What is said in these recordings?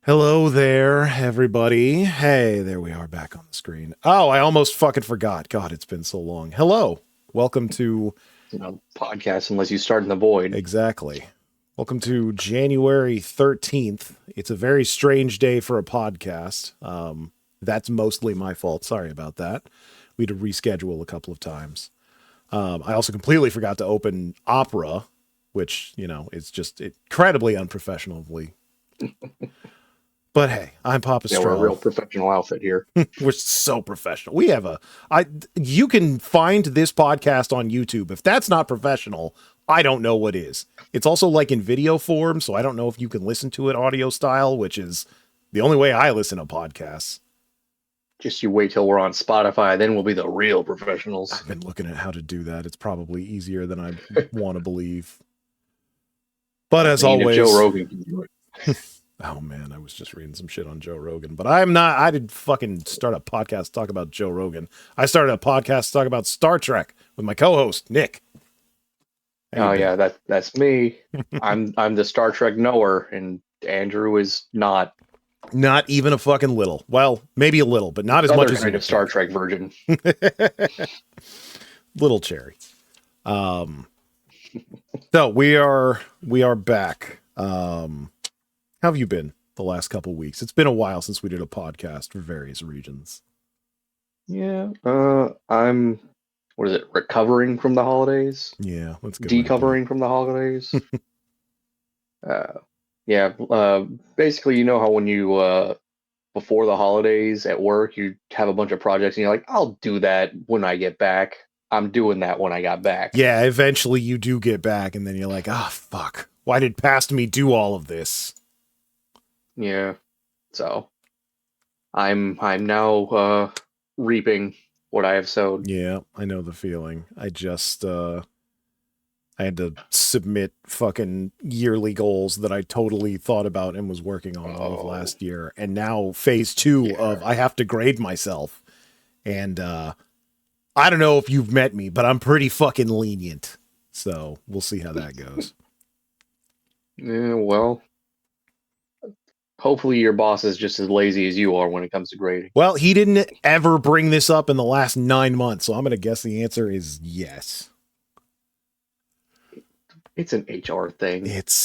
Hello there, everybody. Hey, there we are back on the screen. Oh, I almost fucking forgot. God, it's been so long. Hello. Welcome to Podcast unless you start in the void. exactly. Welcome to January 13th. It's a very strange day for a podcast. That's mostly my fault. Sorry about that. We had to reschedule a couple of times. I also completely forgot to open Opera, which, is just incredibly unprofessionally. But hey, I'm Papa Yeah, we're a Straw. real professional outfit here. We're so professional. We have you can find this podcast on YouTube. If that's not professional, I don't know what is. It's also like in video form, so I don't know if you can listen to it audio style, which is the only way I listen to podcasts. Just you wait till we're on Spotify, then we'll be the real professionals. I've been looking at how to do that. It's probably easier than I want to believe. But as If Joe always, Rogan can do it. oh man, I was just reading some shit on Joe Rogan, but I didn't fucking start a podcast to talk about Joe Rogan. I started a podcast to talk about Star Trek with my co-host, Nick. Oh yeah, that's me. I'm the Star Trek knower, and Andrew is not. Not even a fucking little. Well, maybe a little, but not as much as Kind of Star Trek version. Little cherry. So we are back. How have you been the last couple of weeks? It's been a while since we did a podcast for various regions. Yeah. I'm. What is it? Recovering from the holidays. Yeah, let's go. Decovering from the holidays. Yeah. Basically, you know how when you before the holidays at work, you have a bunch of projects and you're like, I'll do that when I get back. I'm doing that when I got back. Yeah, eventually you do get back, and then you're like, ah, fuck. Why did past me do all of this? Yeah. So I'm now reaping what I have sowed. Yeah, I know the feeling. I had to submit fucking yearly goals that I totally thought about and was working on all of last year. And now phase 2 of I have to grade myself. And I don't know if you've met me, but I'm pretty fucking lenient. So we'll see how that goes. Yeah, well, hopefully your boss is just as lazy as you are when it comes to grading. Well, he didn't ever bring this up in the last 9 months. So I'm going to guess the answer is yes. It's an HR thing.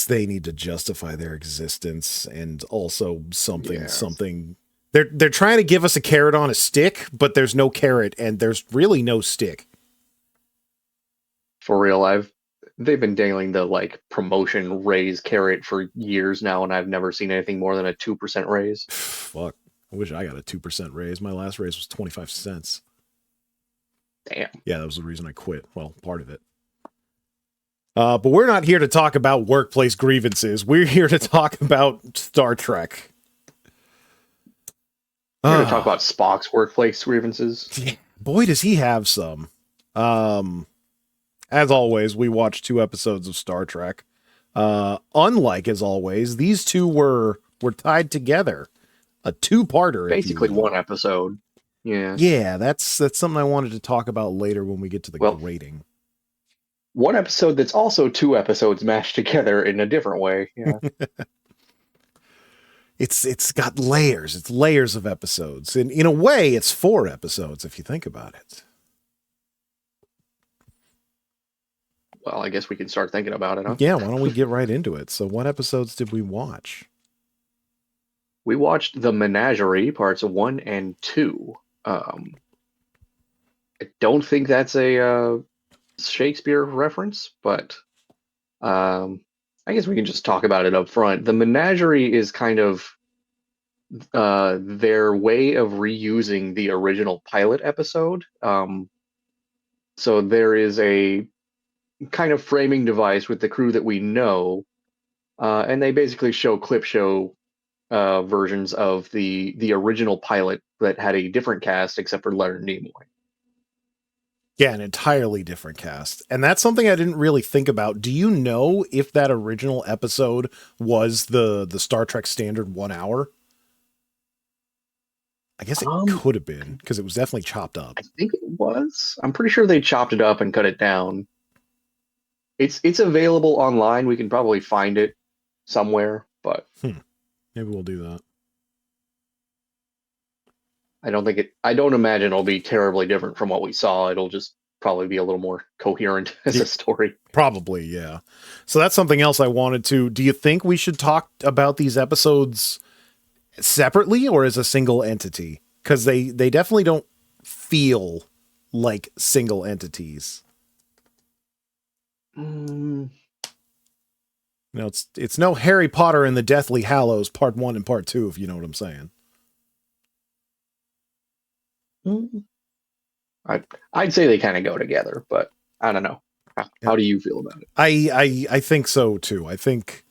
They need to justify their existence, and also something. They're trying to give us a carrot on a stick, but there's no carrot, and there's really no stick. For real, they've been dangling the promotion raise carrot for years now, and I've never seen anything more than a 2% raise. Fuck. I wish I got a 2% raise. My last raise was 25 cents. Damn. Yeah, that was the reason I quit. Well, part of it. But we're not here to talk about workplace grievances. We're here to talk about Star Trek. We're going to talk about Spock's workplace grievances. Boy, does he have some. As always, we watched 2 episodes of Star Trek. Unlike as always, these two were tied together. A 2-parter. Basically 1 episode. Yeah. Yeah, that's something I wanted to talk about later when we get to the grading. 1 episode that's also 2 episodes mashed together in a different way. Yeah. It's got layers. It's layers of episodes. And in a way, it's 4 episodes if you think about it. Well, I guess we can start thinking about it, huh? Yeah, why don't we get right into it? So what episodes did we watch? We watched The Menagerie, parts 1 and 2. I don't think that's a Shakespeare reference, but I guess we can just talk about it up front. The Menagerie is kind of their way of reusing the original pilot episode. So there is a kind of framing device with the crew that we know, and they basically show clip show versions of the original pilot that had a different cast except for Leonard Nimoy. Yeah, an entirely different cast. And that's something I didn't really think about. Do you know if that original episode was the Star Trek standard 1 hour? I guess it could have been, because it was definitely chopped up. I think it was. I'm pretty sure they chopped it up and cut it down. It's available online. We can probably find it somewhere, but maybe we'll do that. I don't imagine it'll be terribly different from what we saw. It'll just probably be a little more coherent as Yeah, a story. probably, yeah. So that's something else I wanted to. Do you think we should talk about these episodes separately or as a single entity? Because they definitely don't feel like single entities. Mm, You know, it's no Harry Potter and the Deathly Hallows Part 1 and Part 2, if you know what I'm saying. mm, I I'd say they kind of go together, but I don't know. Yeah. How do you feel about it? I think so too. I think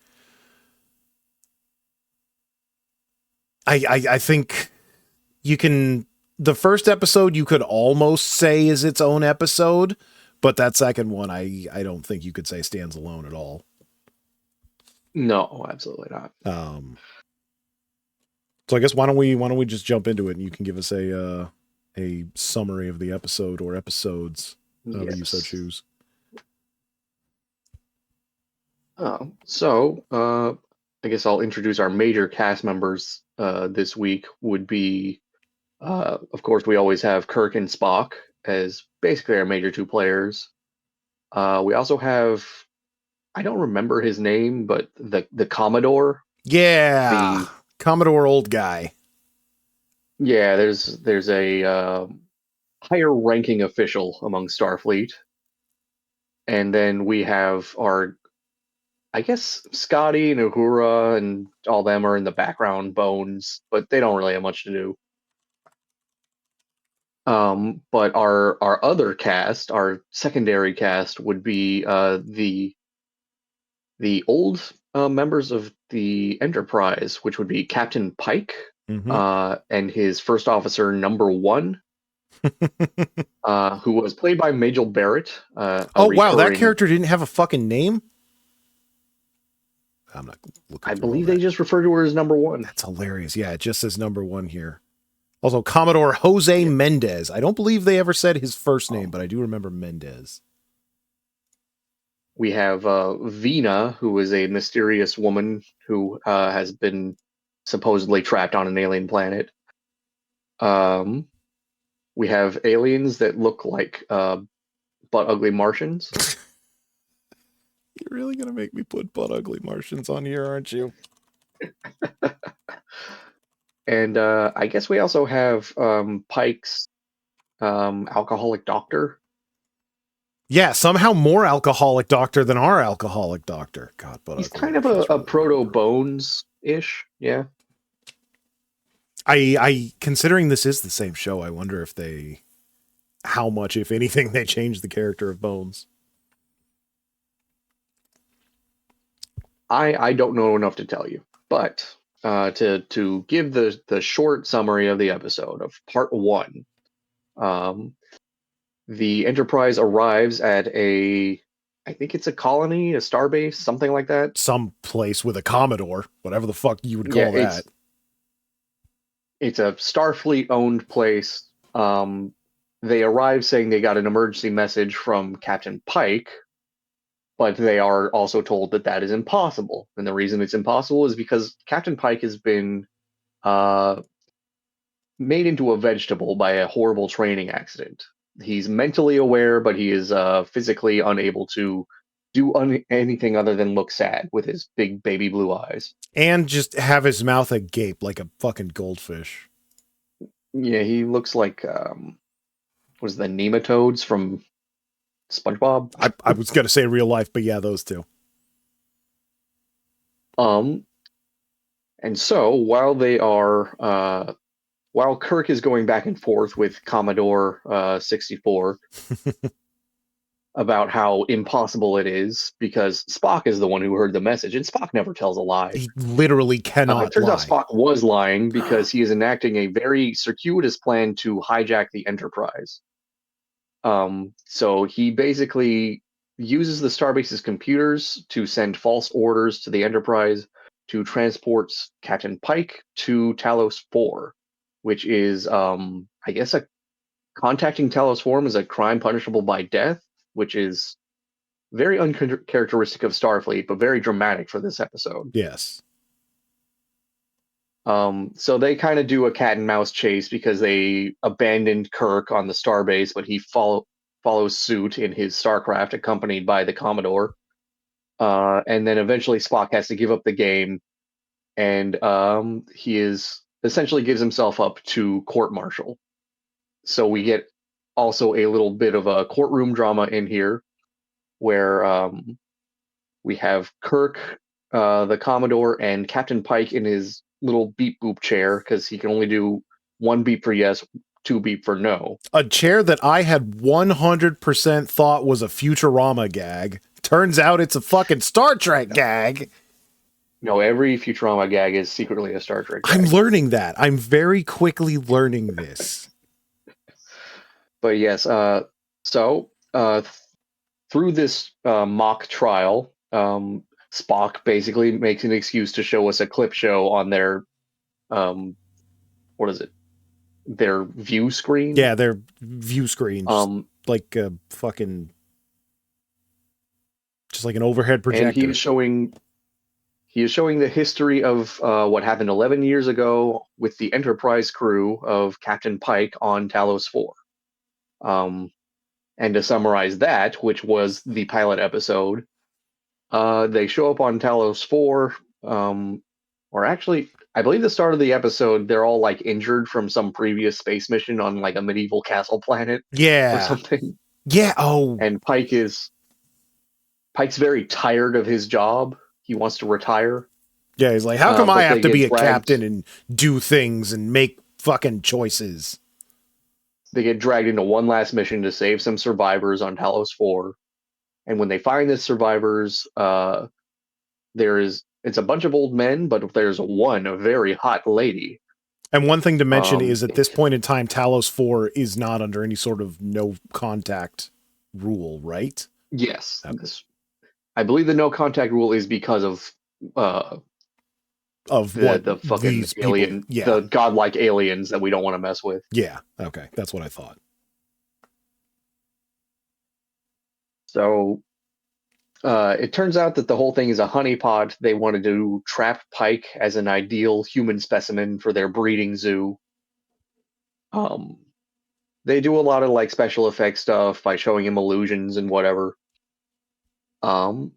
you can the first episode you could almost say is its own episode, but that second one I don't think you could say stands alone at all. No, absolutely not. Um so I guess why don't we just jump into it and you can give us a summary of the episode or episodes, however you so Yes. choose. I guess I'll introduce our major cast members this week would be, of course, we always have Kirk and Spock as basically our major two players. We also have, I don't remember his name, but the Commodore, Yeah. the Commodore old guy. yeah, there's a higher ranking official among Starfleet, and then we have our, I guess Scotty and Uhura and all them are in the background, Bones, but they don't really have much to do. But our other cast, our secondary cast, would be the old members of the Enterprise, which would be Captain Pike Mm-hmm. and his first officer, Number One, who was played by Majel Barrett, a Oh wow, that recurring. character didn't have a fucking name? I'm not looking I through all believe they that. just refer to her as Number One. That's hilarious. Yeah, it just says number one here. Also, Commodore Jose Yeah. Mendez. I don't believe they ever said his first name, Um, but I do remember Mendez. we have Vina, who is a mysterious woman who has been supposedly trapped on an alien planet. Um, we have aliens that look like butt ugly Martians. You're really gonna make me put butt ugly Martians on here, aren't you? And I guess we also have Pike's alcoholic doctor. Yeah, somehow more alcoholic doctor than our alcoholic doctor. God, butt He's ugly kind of a, Martians a really make me proto cry. Bones ish. Yeah. I considering this is the same show, I wonder if they how much, if anything, they changed the character of Bones. I don't know enough to tell you, but to give the short summary of the episode of part one, um, the Enterprise arrives at a, I think it's a colony, a starbase, something like that. Some place with a Commodore, whatever the fuck you would Yeah, call that. it's a Starfleet owned place. They arrive saying they got an emergency message from Captain Pike, but they are also told that that is impossible. And the reason it's impossible is because Captain Pike has been uh, made into a vegetable by a horrible training accident. He's mentally aware, but he is physically unable to do anything other than look sad with his big baby blue eyes. And just have his mouth agape like a fucking goldfish. Yeah, he looks like was the nematodes from SpongeBob. I was gonna say real life, but yeah, those two. Um, and so while Kirk is going back and forth with Commodore 64 about how impossible it is because Spock is the one who heard the message, and Spock never tells a lie. He literally It cannot turns out lie. Spock was lying because he is enacting a very circuitous plan to hijack the Enterprise. So he basically uses the Starbase's computers to send false orders to the Enterprise to transport Captain Pike to Talos 4, which is, I guess, contacting Talos 4 is a crime punishable by death, which is very uncharacteristic of Starfleet, but very dramatic for this episode. Yes. So they kind of do a cat and mouse chase because they abandoned Kirk on the starbase, but he follows suit in his starcraft, accompanied by the Commodore. And then eventually Spock has to give up the game, and he is essentially gives himself up to court martial. So we get also a little bit of a courtroom drama in here, where we have Kirk, the Commodore, and Captain Pike in his little beep boop chair because he can only do one beep for yes, two beep for no. A chair that I had 100% thought was a Futurama gag. Turns out it's a fucking Star Trek gag. No, every Futurama gag is secretly a Star Trek I'm gag. learning that. I'm very quickly learning this. But yes, so through this mock trial, Spock basically makes an excuse to show us a clip show on their um, what is it? Their view screen. Yeah, their view screen, just Um, like a fucking, just like an overhead and projector. he is showing the history of what happened 11 years ago with the Enterprise crew of Captain Pike on Talos 4. Um, and to summarize that, which was the pilot episode, they show up on Talos 4, or actually, I believe the start of the episode, they're all like injured from some previous space mission on like a medieval castle planet or Yeah. something. Yeah. Oh, And Pike's very tired of his job. He wants to retire, yeah. He's like, how come I but have they to get be a dragged. captain and do things and make fucking choices? They get dragged into one last mission to save some survivors on Talos 4. And when they find the survivors, it's a bunch of old men, but there's a very hot lady. And one thing to mention Um, is at this point in time, Talos 4 is not under any sort of no contact rule, right? yes, Okay. I believe the no contact rule is because of uh, Of what the fucking these people, alien, yeah. the godlike aliens that we don't want to mess with. Yeah. Okay. That's what I thought. So it turns out that the whole thing is a honeypot. They wanted to trap Pike as an ideal human specimen for their breeding zoo. Um, they do a lot of like special effects stuff by showing him illusions and whatever. Um,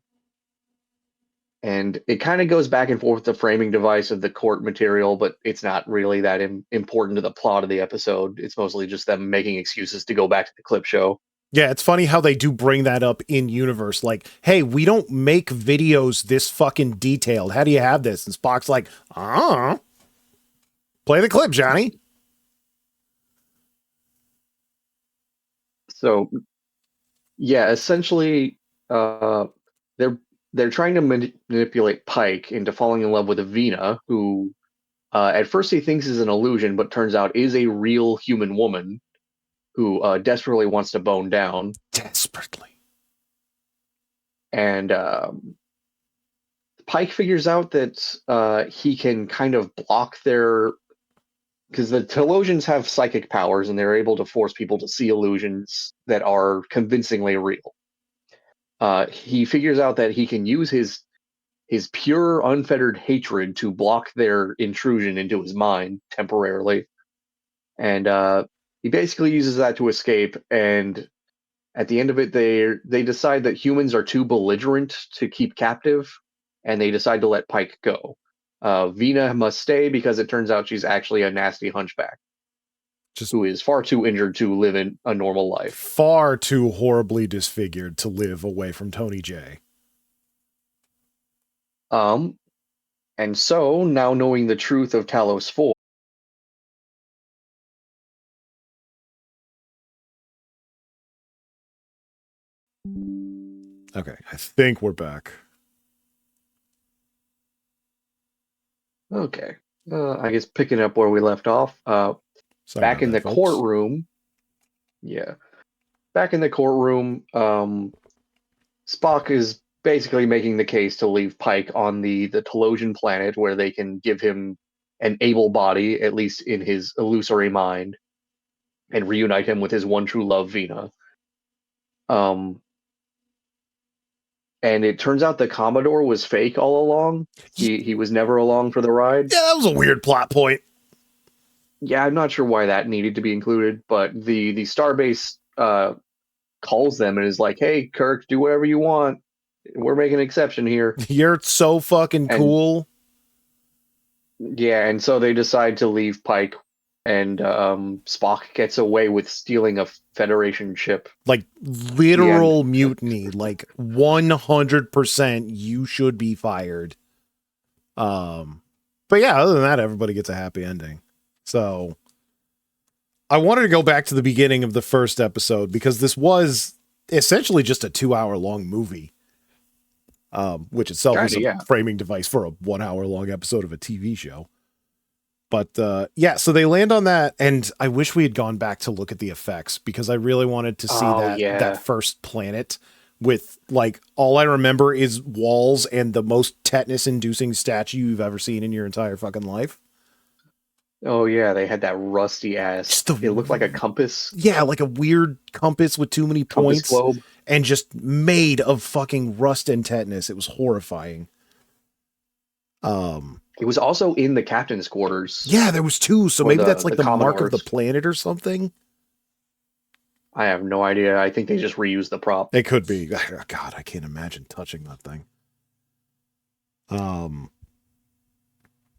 and it kind of goes back and forth with the framing device of the court material, but it's not really that important to the plot of the episode. It's mostly just them making excuses to go back to the clip show. Yeah, it's funny how they do bring that up in universe. Like, hey, we don't make videos this fucking detailed. How do you have this? And Spock's like, play the clip, Johnny. So yeah, essentially, they're they're trying to manipulate Pike into falling in love with Avina, who at first he thinks is an illusion, but turns out is a real human woman who desperately wants to bone down. Desperately. And Pike figures out that he can kind of block their because the Telosians have psychic powers and they're able to force people to see illusions that are convincingly real. He figures out that he can use his pure, unfettered hatred to block their intrusion into his mind temporarily, and he basically uses that to escape. And at the end of it, they decide that humans are too belligerent to keep captive, and they decide to let Pike go. Vina must stay because it turns out she's actually a nasty hunchback Just who is far too injured to live in a normal life. far too horribly disfigured to live away from Tony J. Um, and so now knowing the truth of Talos 4, Okay, I think we're back. okay, I guess picking up where we left off, Sorry back about in that, the folks. courtroom, yeah, back in the courtroom, Spock is basically making the case to leave Pike on the Telosian planet where they can give him an able body, at least in his illusory mind, and reunite him with his one true love, Vina. Um, and it turns out the Commodore was fake all along. He was never along for the ride. Yeah, that was a weird plot point. Yeah, I'm not sure why that needed to be included, but the Starbase calls them and is like, "Hey, Kirk, do whatever you want. We're making an exception here." You're so fucking And cool. yeah, and so they decide to leave Pike, and Spock gets away with stealing a Federation ship. Like The end. literal mutiny. Like 100% you should be fired. But yeah, other than that, everybody gets a happy ending. So I wanted to go back to the beginning of the first episode because this was essentially just a 2-hour long movie. Which itself Kind is of, a yeah. framing device for a 1 hour long episode of a TV show. But yeah, so they land on that, and I wish we had gone back to look at the effects because I really wanted to see Oh that yeah. first planet with like all I remember is walls and the most tetanus-inducing statue you've ever seen in your entire fucking life. Oh yeah. They had that rusty Just ass. the It looked like a compass like a weird compass with too many compass points globe. and just made of fucking rust and tetanus. It was horrifying. It was also in the captain's quarters Yeah, there was two, so for maybe that's like the the mark of the Commodores. planet or something. I have no idea. I think they just reused the prop. It could be. God, I can't imagine touching that thing.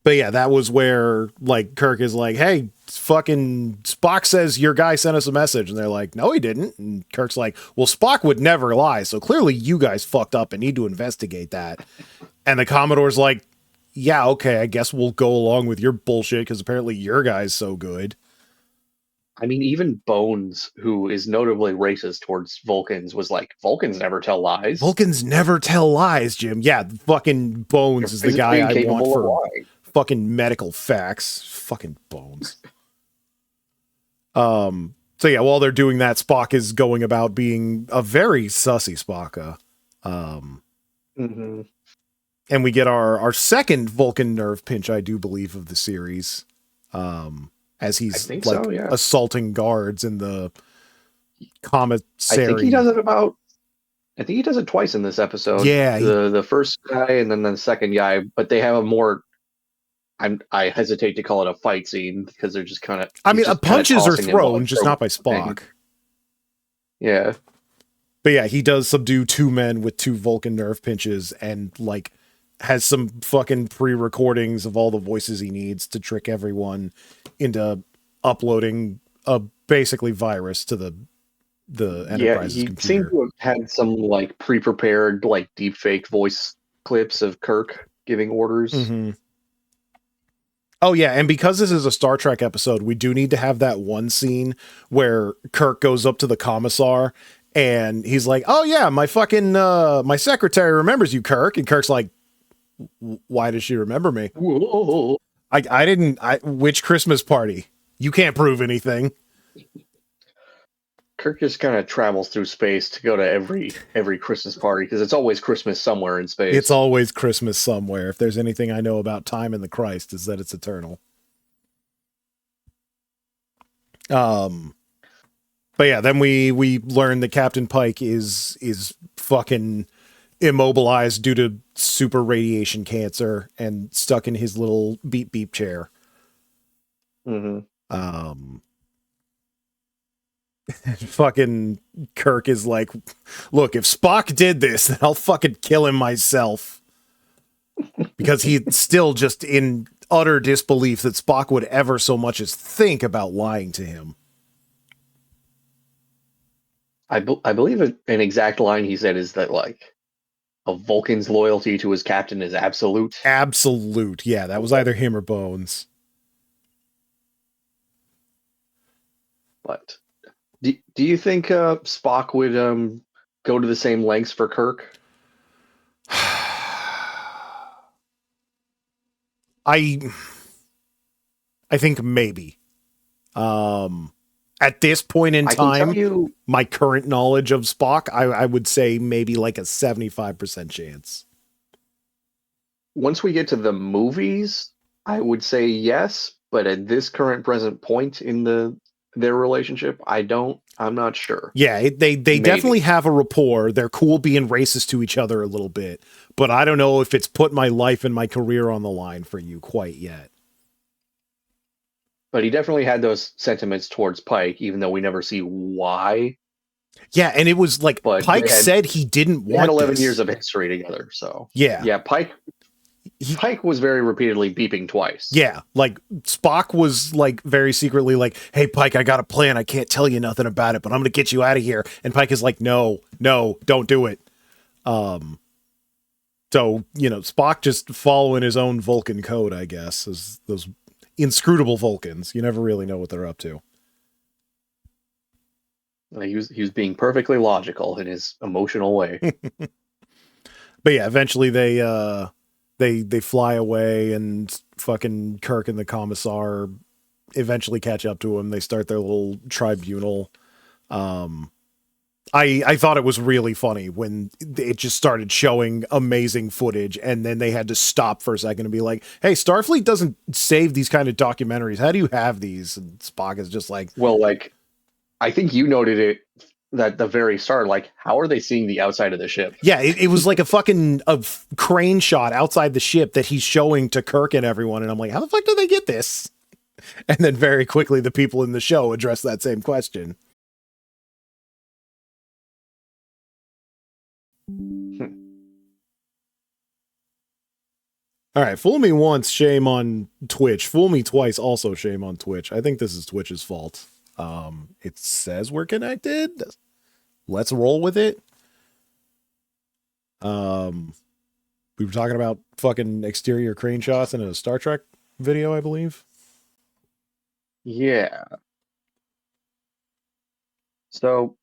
But yeah, that was where like Kirk is like, "Hey, fucking Spock says your guy sent us a message," and they're like, "No, he didn't." And Kirk's like, "Well, Spock would never lie, so clearly you guys fucked up and need to investigate that." And the Commodore's like, "Yeah, okay, I guess we'll go along with your bullshit because apparently your guy's so good." I mean, even Bones, who is notably racist towards Vulcans, was like, Vulcans never tell lies. Vulcans never tell lies, Jim. Yeah, fucking They're Bones is the guy physically I want incapable of for lying. fucking medical facts. Fucking Bones. So yeah, while they're doing that, Spock is going about being a very sussy Spock. Mm-hmm. And we get our second Vulcan nerve pinch, I do believe, of the series. As I he's think like so, yeah. assaulting guards in the I think he commissary. does it about. I think he does it twice in this episode. Yeah, The first guy and then the second guy, but they have a more. I hesitate to call it a fight scene because they're just kind of. I He's mean, just kind of punches are tossing him while thrown, he's just throwing not by things. Spock. Yeah. But yeah, he does subdue two men with two Vulcan nerve pinches and like has some fucking pre-recordings of all the voices he needs to trick everyone into uploading a basically virus to the Yeah, Enterprise's he seemed computer. to have had some like pre-prepared like deep fake voice clips of Kirk giving orders. Mm-hmm. Oh yeah, and because this is a Star Trek episode, we do need to have that one scene where Kirk goes up to the commissar and he's like, "Oh yeah, my fucking my secretary remembers you, Kirk." And Kirk's like, "Why does she remember me? Whoa. I didn't. Which Christmas party? You can't prove anything." Kirk just kind of travels through space to go to every Christmas party because it's always Christmas somewhere in It's space. always Christmas somewhere. If there's anything I know about time and the Christ, is that it's eternal. But yeah, then we learn that Captain Pike is fucking immobilized due to super radiation cancer and stuck in his little beep beep chair. Mm-hmm. Fucking Kirk is like, "Look, if Spock did this, then I'll fucking kill him myself." Because he's still just in utter disbelief that Spock would ever so much as think about lying to him. I believe an exact line he said is that like a Vulcan's loyalty to his captain is absolute. Absolute. Yeah, that was either him or Bones. But do you think Spock would go to the same lengths for Kirk? I think maybe. At this point in I can tell time, you, my current knowledge of Spock, I would say maybe like a 75% chance. once we get to the movies, I would say yes, but at this current present point in their relationship, I don't. I'm not sure. Yeah, they definitely Maybe. have a rapport. They're cool being racist to each other a little bit, but I don't know if it's put my life and my career on the line for you quite yet. But he definitely had those sentiments towards Pike, even though we never see why. Yeah, and it was like But Pike said he didn't they had want 11 years this. of history together. So Yeah. yeah, He Pike was very repeatedly beeping twice. Yeah, like Spock was like very secretly like, "Hey Pike, I got a plan. I can't tell you nothing about it, but I'm going to get you out of here." And Pike is like, "No, no, don't do it." So, Spock just following his own Vulcan code, I guess, is those inscrutable Vulcans. You never really know what they're up to. He was being perfectly logical in his emotional way. But yeah, eventually they fly away, and fucking Kirk and the commissar eventually catch up to him. They start their little tribunal. I thought it was really funny when it just started showing amazing footage, and then they had to stop for a second and be like, "Hey, Starfleet doesn't save these kind of documentaries. How do you have these?" And Spock is just like, Well, like, I think you noted it at the very start. Like, how are they seeing the outside of the ship? "Yeah, it was like a crane shot outside the ship that he's showing to Kirk and everyone." And I'm like, "How the fuck did they get this?" And then very quickly, the people in the show address that same question. All right, fool me once, shame on Twitch. Fool me twice, also shame on Twitch. I think this is Twitch's fault. It says we're connected. Let's roll with it. We were talking about fucking exterior crane shots in a Star Trek video, I believe. Yeah. So,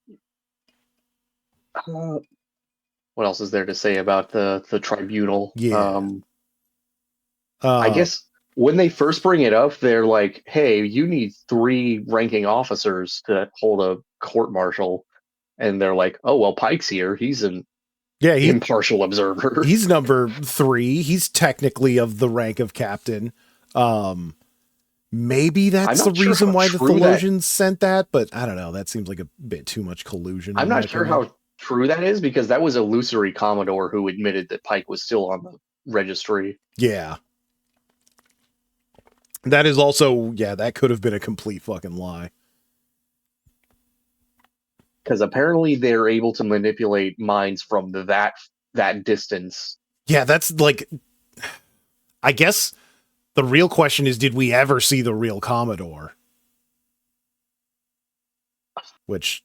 what else is there to say about the tribunal? Yeah. I guess when they first bring it up, they're like, "Hey, you need 3 ranking officers to hold a court martial," and they're like, "Oh well, Pike's here. He's an yeah, impartial observer." he's number 3. He's technically of the rank of captain. Maybe I'm that's the not sure reason how why the true that. Thulosians sent that, but I don't know. That seems like a bit too much collusion, I'm in my not sure opinion. how true that is because that was illusory Commodore who admitted that Pike was still on the registry. Yeah. That is also, yeah, that could have been a complete fucking lie. Because apparently they're able to manipulate minds from that distance. Yeah, that's like, I guess the real question is, did we ever see the real Commodore? Which,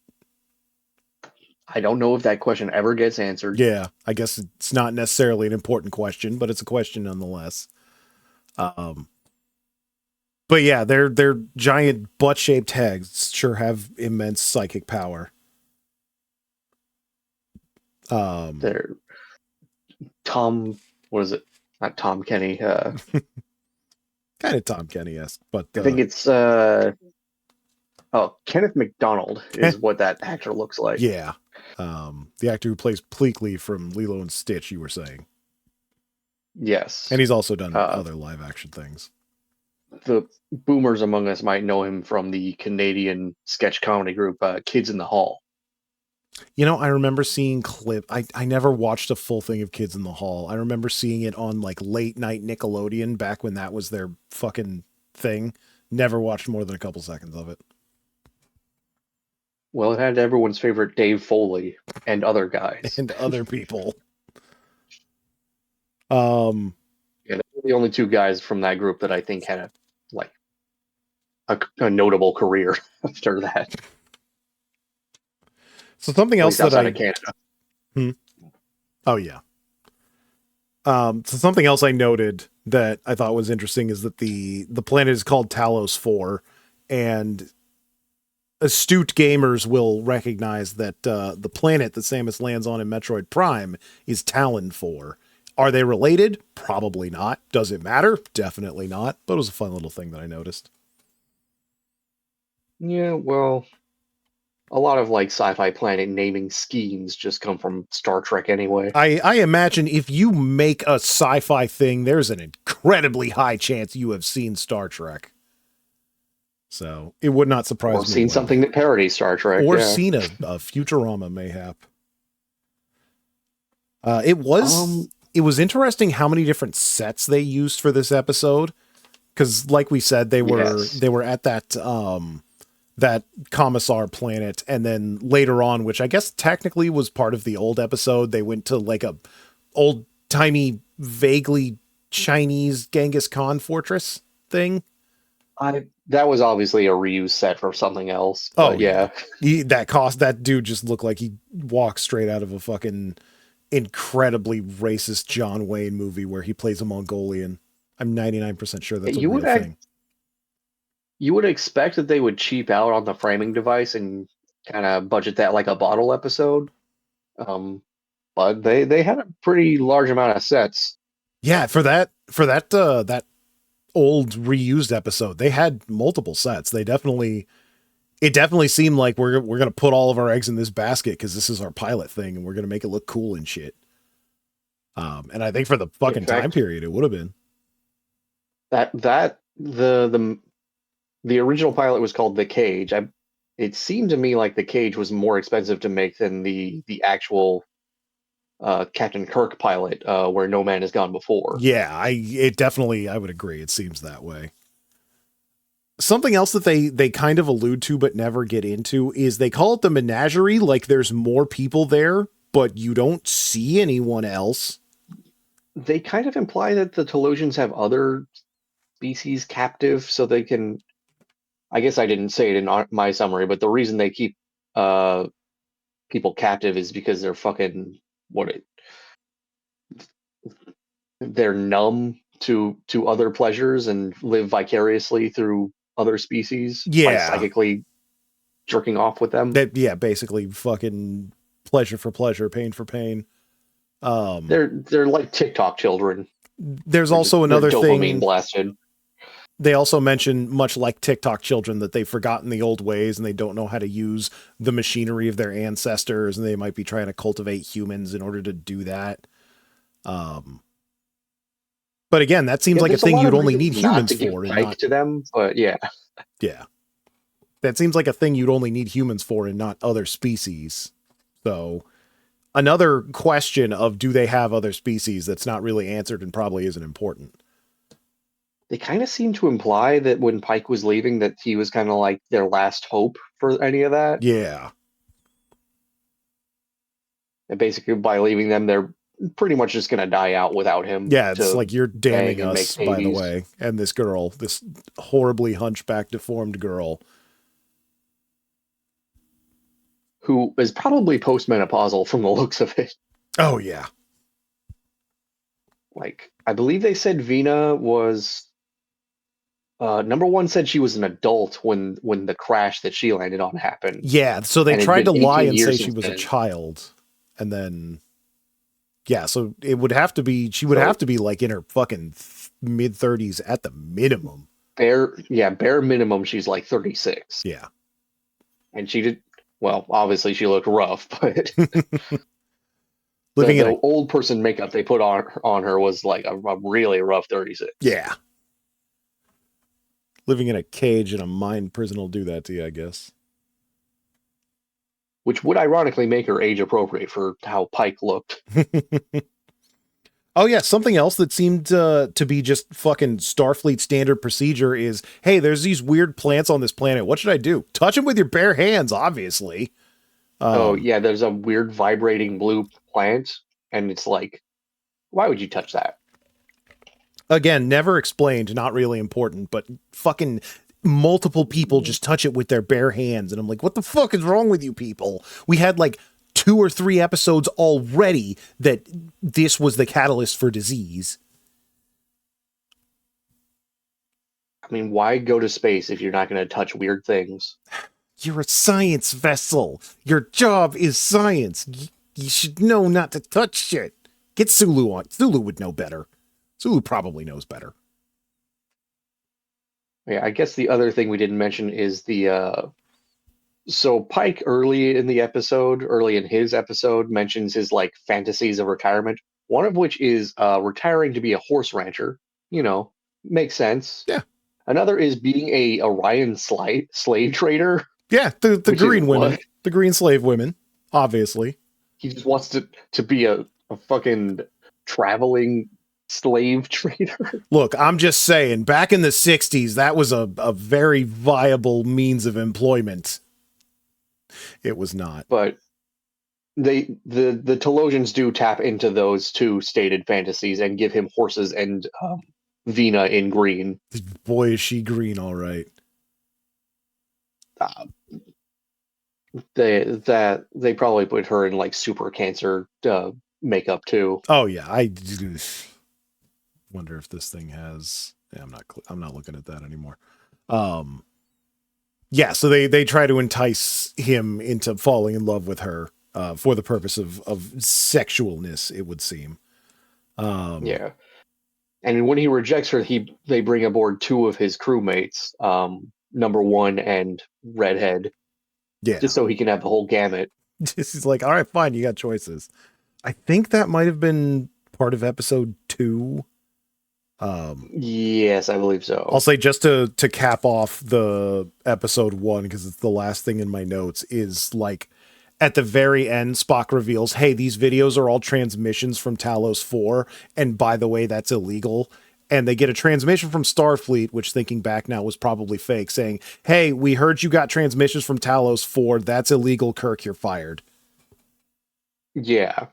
I don't know if that question ever gets answered. yeah, I guess it's not necessarily an important question, but it's a question nonetheless. But yeah, they're giant butt-shaped heads sure have immense psychic power. They're Tom, what is it? Not Tom Kenny. Kind of Tom Kenny-esque, but I think it's Kenneth McDonald is what that actor looks like. yeah, the actor who plays Pleakley from Lilo and Stitch. You were saying, Yes, and he's also done other live-action things. The boomers among us might know him from the Canadian sketch comedy group Kids in the Hall. I remember seeing clip. I never watched a full thing of Kids in the Hall. I remember seeing it on like late night Nickelodeon back when that was their fucking thing. Never watched more than a couple seconds of it. Well, it had everyone's favorite Dave Foley and other guys. And other people. Yeah, they were the only 2 guys from that group that I think had a notable career after that. So something else that outside of Canada. Oh yeah. So something else I noted that I thought was interesting is that the planet is called Talos 4, and astute gamers will recognize that the planet that Samus lands on in Metroid Prime is Talon 4. Are they related? Probably not. Does it matter? Definitely not. But it was a fun little thing that I noticed. Yeah, well, a lot of sci-fi planet naming schemes just come from Star Trek anyway. I imagine if you make a sci-fi thing, there's an incredibly high chance you have seen Star Trek. So it would not Or surprise me seen one something bit. that parodies Star Trek. Or Yeah. seen a Futurama mayhap. It was Um. it was interesting how many different sets they used for this episode. Because, like we said, they were Yes. they were at that commissar planet, and then later on, which I guess technically was part of the old episode, they went to like a old timey, vaguely Chinese Genghis Khan fortress thing. I That was obviously a reuse set for something else, Oh but yeah, yeah. that dude just looked like he walked straight out of a fucking incredibly racist John Wayne movie where he plays a Mongolian. I'm 99% sure that's a You real would thing. you would expect that they would cheap out on the framing device and kind of budget that like a bottle episode. Um, but they had a pretty large amount of sets. Yeah, that old reused episode, they had multiple sets. It definitely seemed like we're gonna put all of our eggs in this basket because this is our pilot thing and we're gonna make it look cool and shit. And I think for the In fucking time fact, period, it would have been. that the original pilot was called The Cage. It seemed to me like The Cage was more expensive to make than the actual Captain Kirk pilot, where no man has gone before. Yeah, I would agree. It seems that way. Something else that they kind of allude to but never get into is they call it the Menagerie, like there's more people there, but you don't see anyone else. They kind of imply that the Telosians have other species captive, so they can. I guess I didn't say it in my summary, but the reason they keep uh, people captive is because they're fucking what it, they're numb to other pleasures and live vicariously through other species by Yeah, psychically jerking off with them. yeah, basically fucking pleasure for pleasure, pain for pain. Um, They're like TikTok children. there's also They're another dopamine thing. blasted. They also mention, much like TikTok children, that they've forgotten the old ways and they don't know how to use the machinery of their ancestors, and they might be trying to cultivate humans in order to do that. Um, but again, that seems Yeah, like a there's a thing lot you'd of only reasons need not humans to give for, and Pike not to them, but yeah, yeah. That seems like a thing you'd only need humans for, and not other species. So another question of do they have other species that's not really answered and probably isn't important. they kind of seem to imply that when Pike was leaving, that he was kind of like their last hope for any of that. Yeah. And basically, by leaving them, they're pretty much just gonna die out without him Yeah, it's to like you're damning bang and make us, by the babies. way, and this girl, this horribly hunchback, deformed girl. Who is probably postmenopausal from the looks of it. Oh yeah, Like, I believe they said Vina was number one said she was an adult when the crash that she landed on happened, yeah. So they and it'd tried been to lie 18 and say years she since was a then. child, and then yeah. So it would have to be she would have So to be like in her fucking mid 30s at the minimum. bare minimum, she's like 36, Yeah, and she did well. Obviously, she looked rough, but the living in a old person makeup they put on her was like a really rough 36. yeah, living in a cage in a mind prison will do that to you, I guess. Which would ironically make her age appropriate for how Pike looked. Oh yeah, something else that seemed to be just fucking Starfleet standard procedure is, hey, there's these weird plants on this planet. What should I do? Touch them with your bare hands, obviously. Oh Um, yeah, there's a weird vibrating blue plant, and it's like, why would you touch that? again, never explained, not really important, but fucking multiple people just touch it with their bare hands, and I'm like, what the fuck is wrong with you people? We had like 2 or 3 episodes already that this was the catalyst for disease. I mean, why go to space if you're not going to touch weird things? You're a science vessel. Your job is science. You should know not to touch shit. Get Sulu on. Sulu would know better. Sulu probably knows better. Yeah, I guess the other thing we didn't mention is the so Pike early in his episode, mentions his like fantasies of retirement. One of which is retiring to be a horse rancher. You know, makes sense. Yeah. Another is being a Orion slave trader, Yeah, the which is green women, what the green slave women, obviously. he just wants to be a fucking traveling slave trader. Look, I'm just saying, back in the 60s, that was a very viable means of employment. It was not. But the Telosians do tap into those two stated fantasies and give him horses and Vina in green. Boy, is she green, all right. Uh, they probably put her in like super cancer makeup too. Oh yeah, I wonder if this thing has. Yeah, I'm not looking at that anymore. Um, yeah, so they try to entice him into falling in love with her for the purpose of sexualness, it would seem. Yeah, and when he rejects her, they bring aboard two of his crewmates, number one and redhead, Yeah, just so he can have the whole gamut. he's like, all right, fine, you got choices. I think that might have been part of episode 2. Yes, I believe I'll so. say, just to cap off the episode 1, because it's the last thing in my notes, is like at the very end, Spock reveals, hey, these videos are all transmissions from Talos 4, and by the way, that's illegal. And they get a transmission from Starfleet, which, thinking back now, was probably fake, saying, hey, we heard you got transmissions from Talos 4, that's illegal, Kirk, you're fired. Yeah, I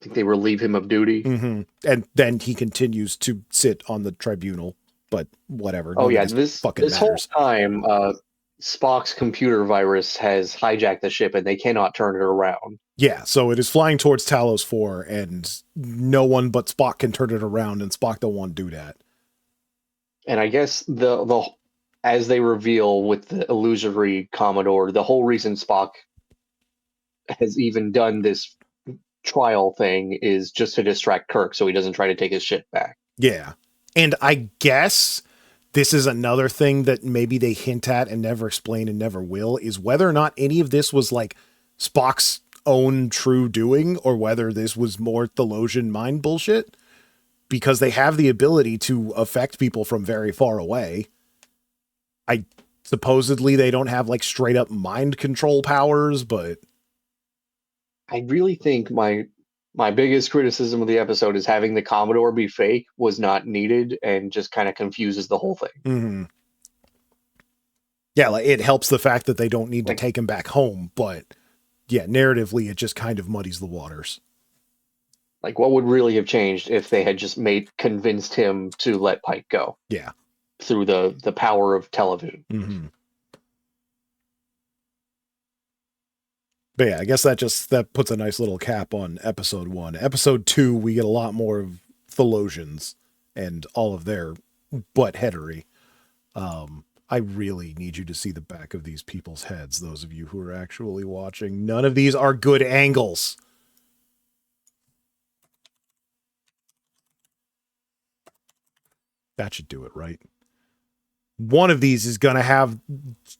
think they relieve him of duty. Mm-hmm. And then he continues to sit on the tribunal, but whatever, Oh none of yeah, this fucking this whole matters. time, Spock's computer virus has hijacked the ship, and they cannot turn it around. Yeah, so it is flying towards Talos 4, and no one but Spock can turn it around, and Spock don't want to do that. And I guess the as they reveal with the illusory Commodore, the whole reason Spock has even done this trial thing is just to distract Kirk so he doesn't try to take his ship back. Yeah. And I guess this is another thing that maybe they hint at and never explain and never will, is whether or not any of this was like Spock's own true doing, or whether this was more Thelosian mind bullshit, because they have the ability to affect people from very far away. I supposedly they don't have like straight up mind control powers, but I really think my biggest criticism of the episode is having the Commodore be fake was not needed and just kind of confuses the whole thing. mm-hmm. Yeah, like it helps the fact that they don't need to Like take him back home, but yeah, narratively it just kind of muddies the waters. like what would really have changed if they had just convinced him to let Pike go Yeah. through the power of television. Mm-hmm. But yeah, I guess that puts a nice little cap on episode 1. Episode 2, we get a lot more of Thelosians and all of their buttheadery. I really need you to see the back of these people's heads, those of you who are actually watching. None of these are good angles. That should do it, right? One of these is gonna have,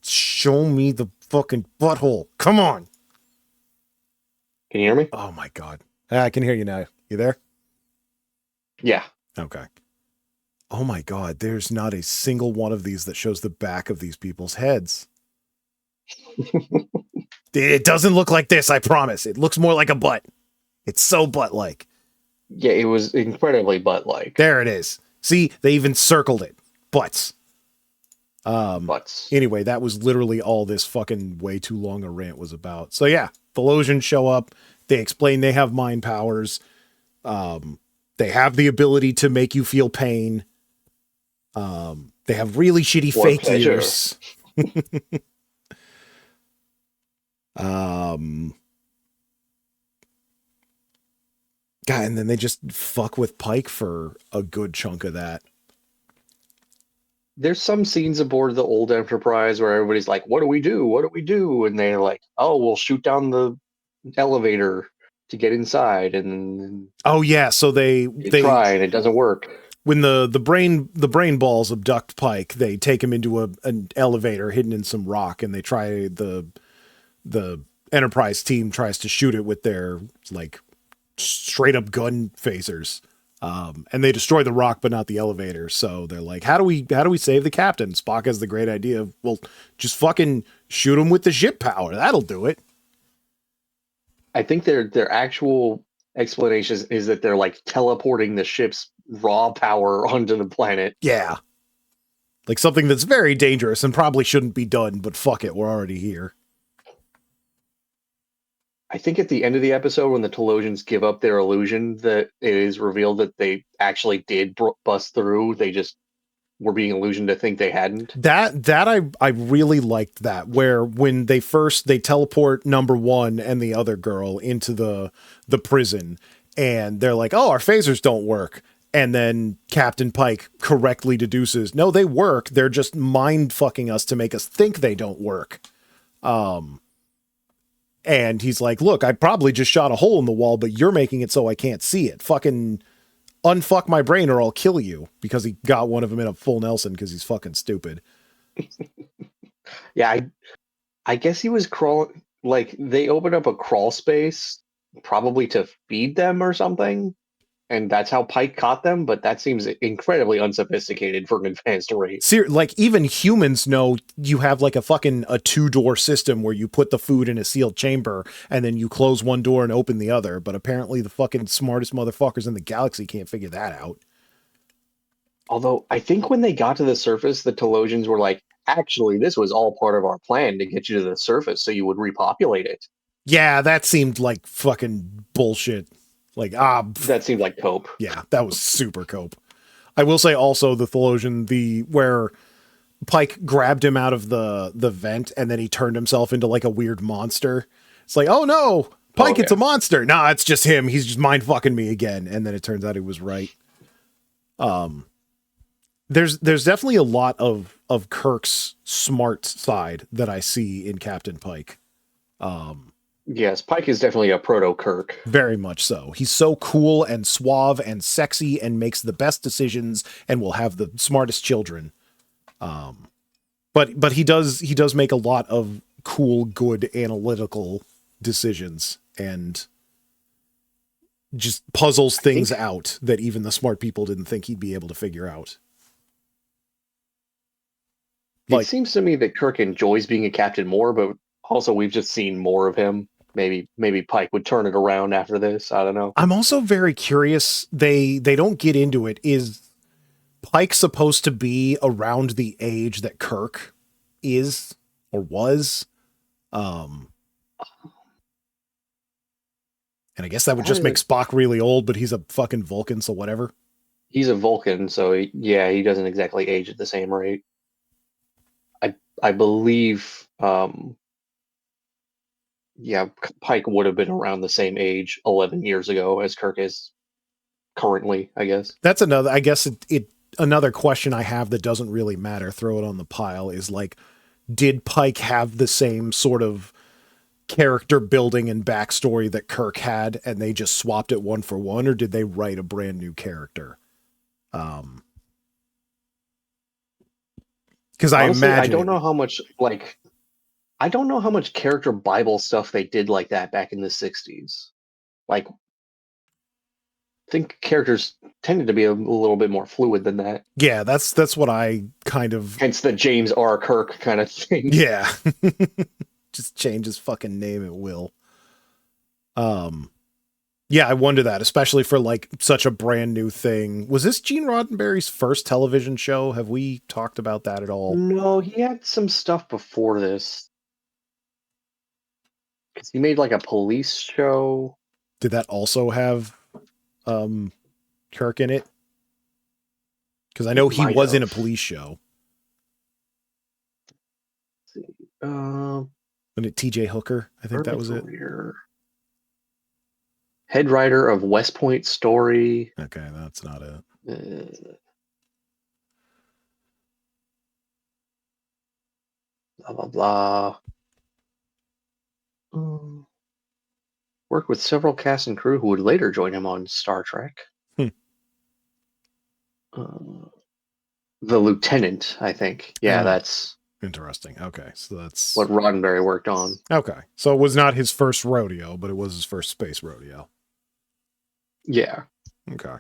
show me the fucking butthole. Come on. Can you hear me? Oh my God. I can hear you now. You there? Yeah. Okay. Oh my God. There's not a single one of these that shows the back of these people's heads. It doesn't look like this, I promise. It looks more like a butt. It's so butt-like. Yeah, it was incredibly butt-like. There it is. See, they even circled it. Butts. Butts. Anyway, that was literally all this fucking way too long a rant was about. So yeah, Thelosians show up. They explain they have mind powers. They have the ability to make you feel pain. They have really shitty Or fake pleasure. ears. God, and then they just fuck with Pike for a good chunk of that. There's some scenes aboard the old Enterprise where everybody's like, "What do we do? What do we do?" And they're like, "Oh, we'll shoot down the elevator to get inside." And Oh yeah, so they try and it doesn't work. When the brain balls abduct Pike, they take him into an elevator hidden in some rock, and they try the Enterprise team tries to shoot it with their like straight up gun phasers, And they destroy the rock, but not the elevator. So they're like, how do we save the captain? Spock has the great idea of, well, just fucking shoot him with the ship power. That'll do it. I think their actual explanation is that they're like teleporting the ship's raw power onto the planet. Yeah. Like something that's very dangerous and probably shouldn't be done, but fuck it, we're already here. I think at the end of the episode, when the Telosians give up their illusion, that it is revealed that they actually did bust through. They just were being illusioned to think they hadn't. I really liked that, where when they teleport number one and the other girl into the prison, and they're like, oh, our phasers don't work. And then Captain Pike correctly deduces, no, they work. They're just mind fucking us to make us think they don't work. And he's like, look, I probably just shot a hole in the wall, but you're making it so I can't see it. Fucking unfuck my brain or I'll kill you, because he got one of them in a full Nelson because he's fucking stupid. Yeah, I guess he was crawling. Like, they opened up a crawl space probably to feed them or something. And that's how Pike caught them, but that seems incredibly unsophisticated for an advanced race. Like, even humans know you have like a 2-door system where you put the food in a sealed chamber and then you close one door and open the other. But apparently the fucking smartest motherfuckers in the galaxy can't figure that out. Although, I think when they got to the surface, the Telosians were like, actually, this was all part of our plan to get you to the surface so you would repopulate it. Yeah, that seemed like fucking bullshit. Like, that seemed like cope. Yeah, that was super cope. I will say also the Thelosian, where Pike grabbed him out of the vent and then he turned himself into like a weird monster. It's like, oh no, Pike, It's a monster. Nah, it's just him. He's just mind fucking me again. And then it turns out he was right. There's definitely a lot of Kirk's smart side that I see in Captain Pike. Yes, Pike is definitely a proto-Kirk. Very much so. He's so cool and suave and sexy and makes the best decisions and will have the smartest children. But he does make a lot of cool, good analytical decisions and just puzzles things out that even the smart people didn't think he'd be able to figure out. It seems to me that Kirk enjoys being a captain more, but also we've just seen more of him. Maybe Pike would turn it around after this. I don't know. I'm also very curious. They don't get into it. Is Pike supposed to be around the age that Kirk is or was? And I guess that would just make Spock really old, but he's a fucking Vulcan, so whatever. He's a Vulcan, so he doesn't exactly age at the same rate. I believe Pike would have been around the same age 11 years ago as Kirk is currently, I guess. That's another, I guess another question I have that doesn't really matter, throw it on the pile, is like, did Pike have the same sort of character building and backstory that Kirk had and they just swapped it one for one, or did they write a brand new character? Because I imagine I don't know how much character Bible stuff they did like that back in the 60s. Like, I think characters tended to be a little bit more fluid than that. Yeah, that's what I kind of... Hence the James R. Kirk kind of thing. Yeah. Just change his fucking name at will. Yeah, I wonder that, especially for like such a brand new thing. Was this Gene Roddenberry's first television show? Have we talked about that at all? No, he had some stuff before this. Because he made like a police show. Did that also have Kirk in it? Because I know he was in a police show. Wasn't it TJ Hooker? I think that was it. Head writer of West Point Story. Okay, that's not it. Blah, blah, blah. Worked with several cast and crew who would later join him on Star Trek. The Lieutenant, I think. Yeah, that's... Interesting. Okay, so that's... what Roddenberry worked on. Okay, so it was not his first rodeo, but it was his first space rodeo. Yeah. Okay.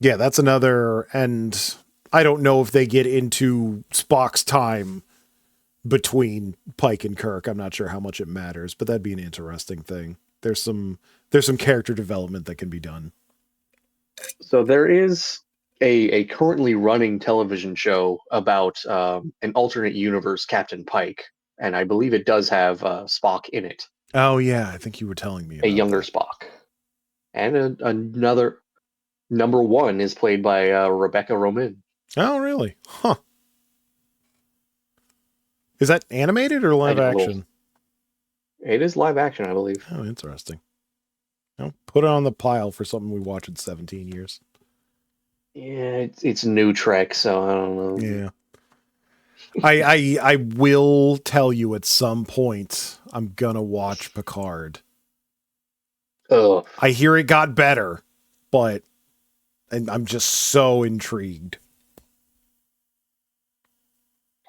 Yeah, that's another, and I don't know if they get into Spock's time between Pike and Kirk. I'm not sure how much it matters, but that'd be an interesting thing. There's some character development that can be done. So there is a currently running television show about an alternate universe Captain Pike, and I believe it does have Spock in it, Oh yeah, I think you were telling me a about younger that. Spock, and another number one is played by Rebecca Romijn. Oh really? Huh. Is that animated or I live did a little. action? It is live action, I believe. Oh, interesting. Put it on the pile for something we watch in 17 years. Yeah, it's new Trek, so I don't know. Yeah. I will tell you at some point I'm gonna watch Picard. Ugh. I hear it got better, but and I'm just so intrigued.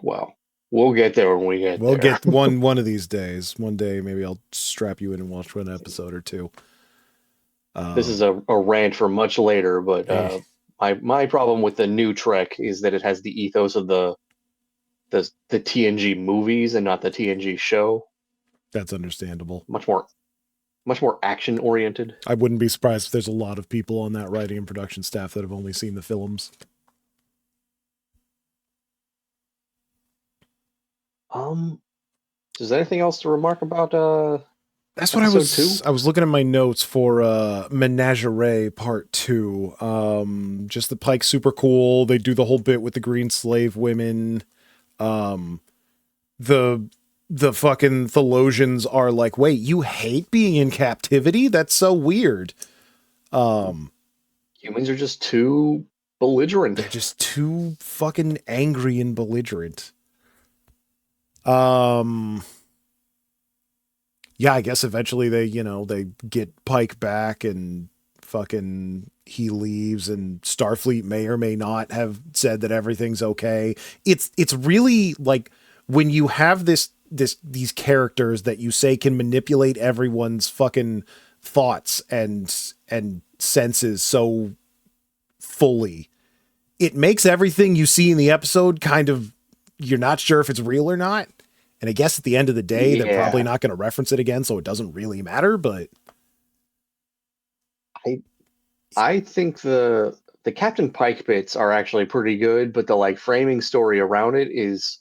Well, we'll get there when we get We'll there. get one of these days. One day maybe I'll strap you in and watch one episode or two. This is Um, a rant for much later, but eh, my problem with the new Trek is that it has the ethos of the TNG movies and not the TNG show. that's understandable. Much more action oriented. I wouldn't be surprised if there's a lot of people on that writing and production staff that have only seen the films. Um, is there anything else to remark about That's what I episode was two? I was looking at my notes for Menagerie Part 2. Just the Pike's super cool. They do the whole bit with the green slave women. Um the the fucking Thelosians are like, "Wait, you hate being in captivity? That's so weird." Um Humans are just too belligerent. they're just too fucking angry and belligerent. Um yeah, I guess eventually they get Pike back and fucking he leaves and Starfleet may or may not have said that everything's okay. It's really like when you have these characters that you say can manipulate everyone's fucking thoughts and senses so fully. It makes everything you see in the episode kind of you're not sure if it's real or not. And I guess at the end of the day, they're probably Yeah, not going to reference it again, so it doesn't really matter. But I I think the Captain Pike bits are actually pretty good, but the like framing story around it is,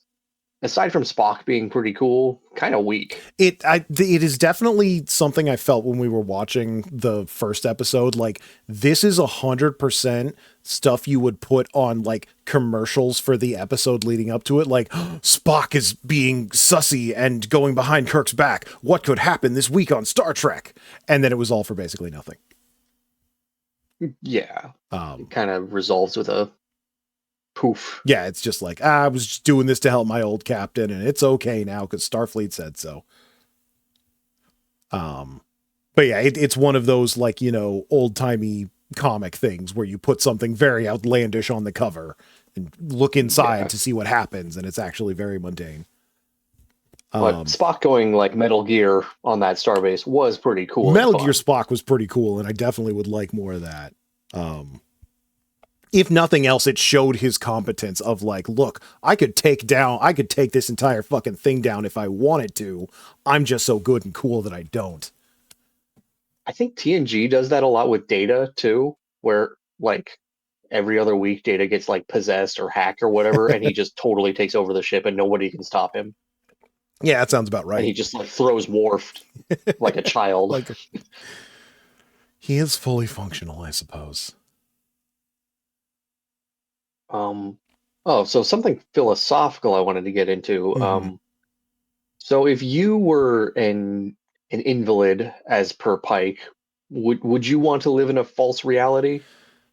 aside from Spock being pretty cool, kind of weak. it is definitely something I felt when we were watching the first episode. Like this is 100% stuff you would put on like commercials for the episode leading up to it. Like Spock is being sussy and going behind Kirk's back. What could happen this week on Star Trek? And then it was all for basically nothing. Yeah, it Um, kind of resolves with a poof. yeah, it's just like I was just doing this to help my old captain, and it's okay now because Starfleet said so. Um, but yeah, it's one of those like old timey comic things where you put something very outlandish on the cover and look inside Yeah, to see what happens, and it's actually very mundane. but Um, Spock going like Metal Gear on that starbase was pretty cool and Metal Gear fun. Spock was pretty cool, and I definitely would like more of that. Um, if nothing else, it showed his competence of like, look, I could take this entire fucking thing down if I wanted to. I'm just so good and cool that I don't. I think TNG does that a lot with Data too, where like every other week Data gets like possessed or hacked or whatever, and he just totally takes over the ship and nobody can stop him. Yeah, that sounds about And right. he just like throws Worf like a child. Like he is fully functional, I suppose. Um, oh, so something philosophical I wanted to get into. Mm-hmm. So if you were an invalid as per Pike, would you want to live in a false reality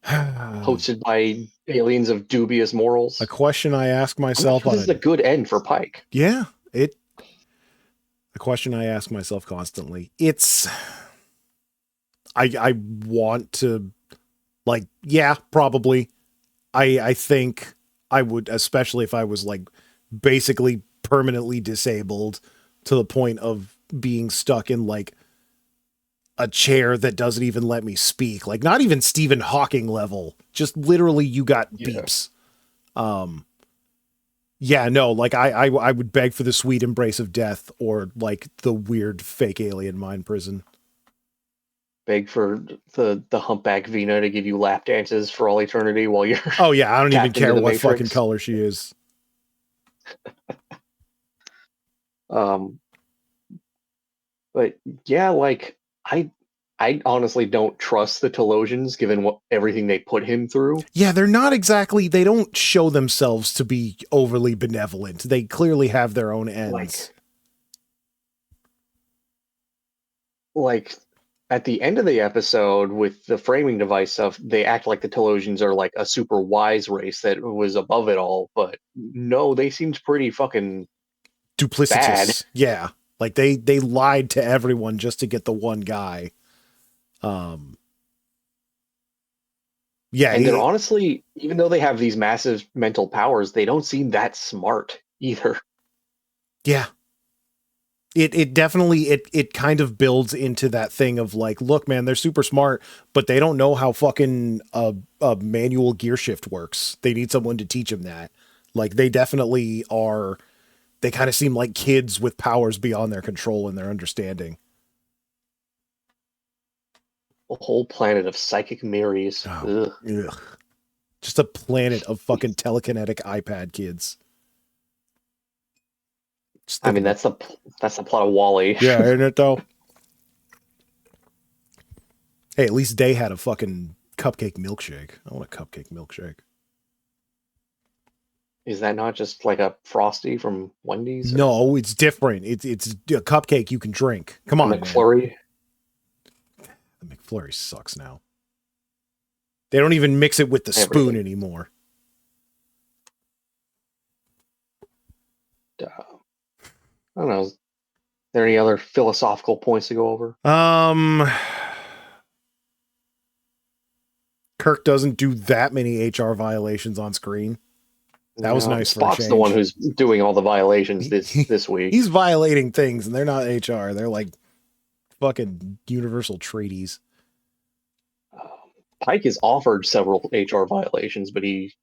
hosted by aliens of dubious A morals? question I ask I'm not myself sure on this a is a good end for Pike. yeah, it a question I ask myself constantly. It's I want to like yeah, probably. I think I would, especially if I was like basically permanently disabled to the point of being stuck in like a chair that doesn't even let me speak. Like not even Stephen Hawking level. Just literally you got Yeah. beeps. Yeah, no, like I would beg for the sweet embrace of death or like the weird fake alien mind prison. Beg for the humpback Vina to give you lap dances for all eternity while you're Oh yeah, I don't even tapped into care the what fucking Matrix. color she is. Um, but yeah, like I I honestly don't trust the Telosians given what everything they put him through. Yeah, they're not exactly, they don't show themselves to be overly benevolent. They clearly have their own ends. Like like at the end of the episode with the framing device stuff, they act like the Telosians are like a super wise race that was above it all, but no, they seemed pretty fucking bad. Duplicitous. Yeah. Like they lied to everyone just to get the one guy. Um yeah, And they're honestly, even though they have these massive mental powers, they don't seem that smart either. yeah. It definitely it kind of builds into that thing of like, look, man, they're super smart, but they don't know how fucking a manual gear shift works. They need someone to teach them that. Like they definitely are. They kind of seem like kids with powers beyond their control and their understanding. A whole planet of psychic Miris. Oh, Ugh. ugh. Just a planet of fucking telekinetic iPad kids. Just I think mean, about. that's the plot of Wally. Yeah, isn't it though? Hey, at least they had a fucking cupcake milkshake. I want a cupcake milkshake. Is that not just like a Frosty from Wendy's or No, it's different. It's a cupcake you can drink. Come a on, man. McFlurry? The McFlurry sucks now. They don't even mix it with the spoon Everything. anymore. I don't know. Is there any other philosophical points to go over? Um, Kirk doesn't do that many HR violations on screen. That was No, nice for a Spock's the one change. who's doing all the violations this week. He's violating things, and they're not HR. They're like fucking universal treaties. Um, Pike has offered several HR violations, but he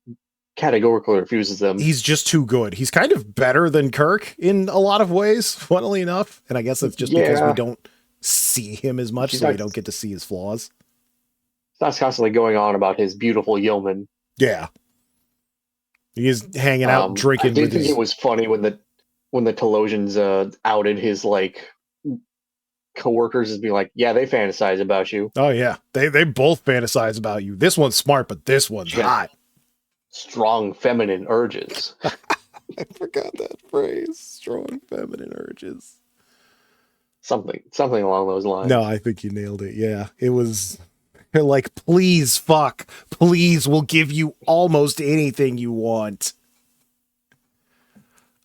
categorically refuses them. He's just too good. He's kind of better than Kirk in a lot of ways, funnily enough. And I guess that's just because we Yeah, don't see him as much, he's so we not, don't get to see his flaws. he's not constantly going on about his beautiful yeoman. Yeah. He is hanging out I drinking with did think it his. was funny when the Telosians outed his like coworkers as being like, yeah, they fantasize about you. Oh, yeah. They both fantasize about you. This one's smart, but this one's She has hot. strong feminine urges. I forgot that phrase. Strong feminine urges. Something along those lines. No, I think you nailed it. Yeah. It was. They're like, please, fuck. Please, we'll give you almost anything you want.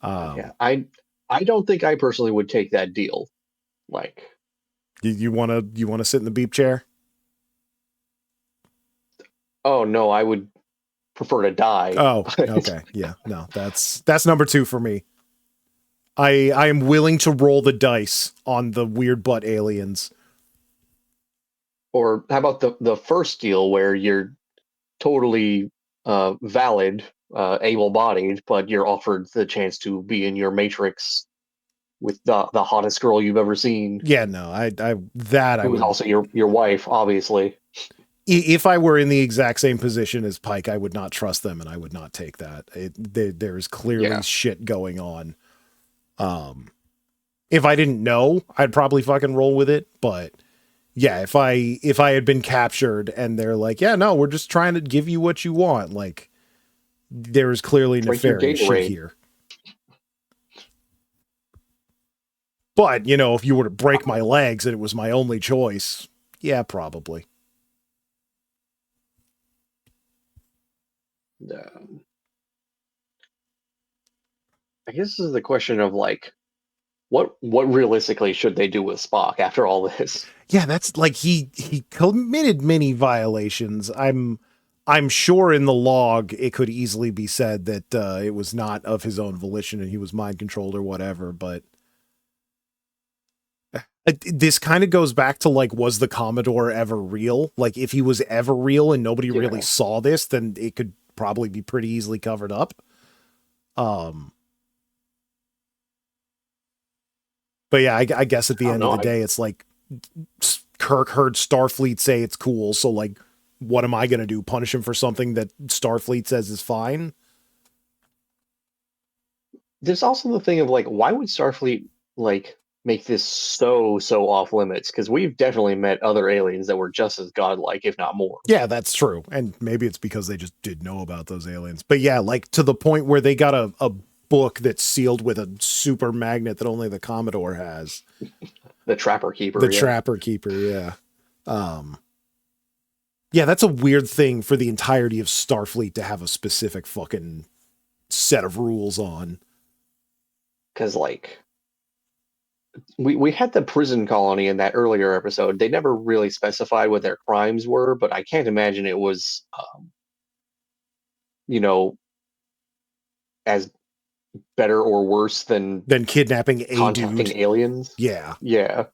Yeah, I don't think I personally would take that deal. Like, You wanna sit in the beep chair? oh no, I would prefer to die. Oh, okay. Yeah. No, that's number 2 for me. I am willing to roll the dice on the weird butt aliens. Or how about the first deal where you're totally valid, able-bodied, but you're offered the chance to be in your matrix with the hottest girl you've ever seen, Yeah, no, I that I who is would. also your wife, obviously. If I were in the exact same position as Pike, I would not trust them and I would not take that. There's clearly Yeah, shit going on. If I didn't know, I'd probably fucking roll with it, but yeah, if I had been captured and they're like, "Yeah, no, we're just trying to give you what you want." Like there is clearly drink your nefarious shit Gatorade. here. But, if you were to break my legs and it was my only choice, yeah, probably. Um, I guess this is the question of like, what realistically should they do with Spock after all this? Yeah, that's like he committed many violations. I'm sure in the log it could easily be said that it was not of his own volition and he was mind controlled or whatever, but This kind of goes back to like, was the Commodore ever real? Like, if he was ever real and nobody really Yeah. saw this, then it could probably be pretty easily covered up. Um, but yeah, I guess at I the don't end of know. the day, it's like Kirk heard Starfleet say it's cool, so like, what am I gonna do? Punish him for something that Starfleet says is fine? There's also the thing of like, why would Starfleet like make this so off limits? Because we've definitely met other aliens that were just as godlike, if not more. Yeah, that's true. And maybe it's because they just did know about those aliens. But yeah, like to the point where they got a book that's sealed with a super magnet that only the Commodore has. The Trapper The Keeper, yeah. Trapper Keeper, yeah. Um, yeah, that's a weird thing for the entirety of Starfleet to have a specific fucking set of rules on. Because like we had the prison colony in that earlier episode. They never really specified what their crimes were, but I can't imagine it was, you know, as better or worse than Than kidnapping a dude. contacting aliens. Yeah. Yeah,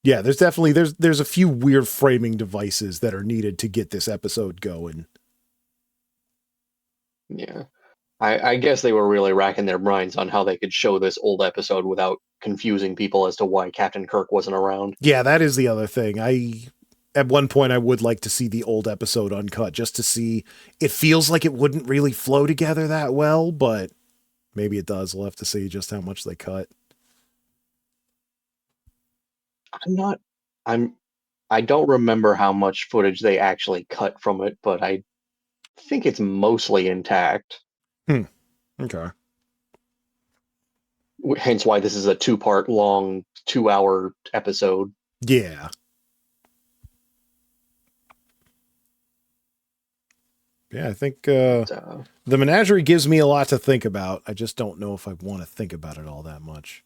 Yeah, there's definitely there's a few weird framing devices that are needed to get this episode going. yeah. I guess they were really racking their minds on how they could show this old episode without confusing people as to why Captain Kirk wasn't around. Yeah, that is the other thing. At one point I would like to see the old episode uncut just to see. It feels like it wouldn't really flow together that well, but maybe it does. We'll have to see just how much they cut. I'm not. I'm. I don't remember how much footage they actually cut from it, but I think it's mostly intact. Okay. Hence why this is a two-part long, 2-hour episode. Yeah. Yeah, I think But, the Menagerie gives me a lot to think about. I just don't know if I want to think about it all that much.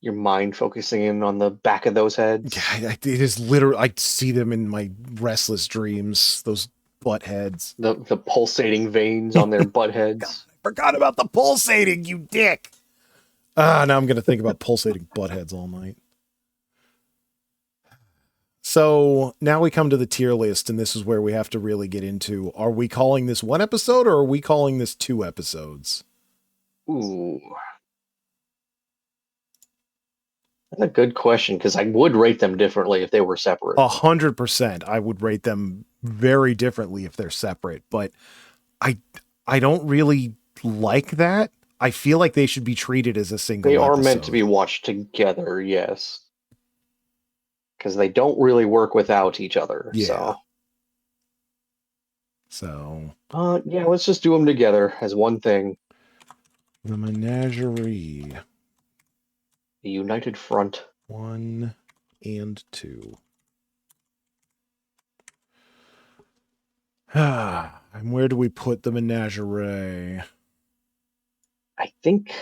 your mind focusing in on the back of those heads. Yeah, it is literally. I see them in my restless dreams. Those butt heads. The pulsating veins on their butt heads. Forgot about the pulsating, you dick. Ah, now I'm gonna think about pulsating butt heads all night. So now we come to the tier list, and this is where we have to really get into: are we calling this one episode, or are we calling this 2 episodes? Ooh. That's a good question, because I would rate them differently if they were separate. 100%. I would rate them very differently if they're separate, but I don't really like that. I feel like they should be treated as a single They are episode. meant to be watched together, yes. Because they don't really work without each other. Yeah. So, So, yeah, let's just do them together as one thing. the Menagerie. The United Front. 1 and 2. And where do we put the Menagerie? I think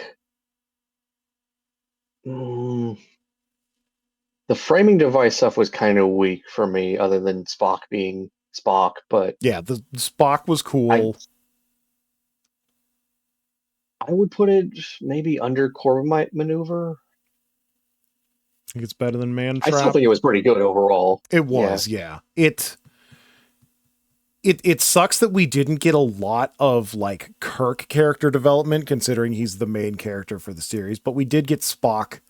the framing device stuff was kind of weak for me, other than Spock being Spock. But Yeah, the Spock was cool. I would put it maybe under Corbomite Maneuver. I think it's better than Man I still Trap. think it was pretty good overall. It was, yeah. It sucks that we didn't get a lot of like Kirk character development, considering he's the main character for the series, but we did get Spock,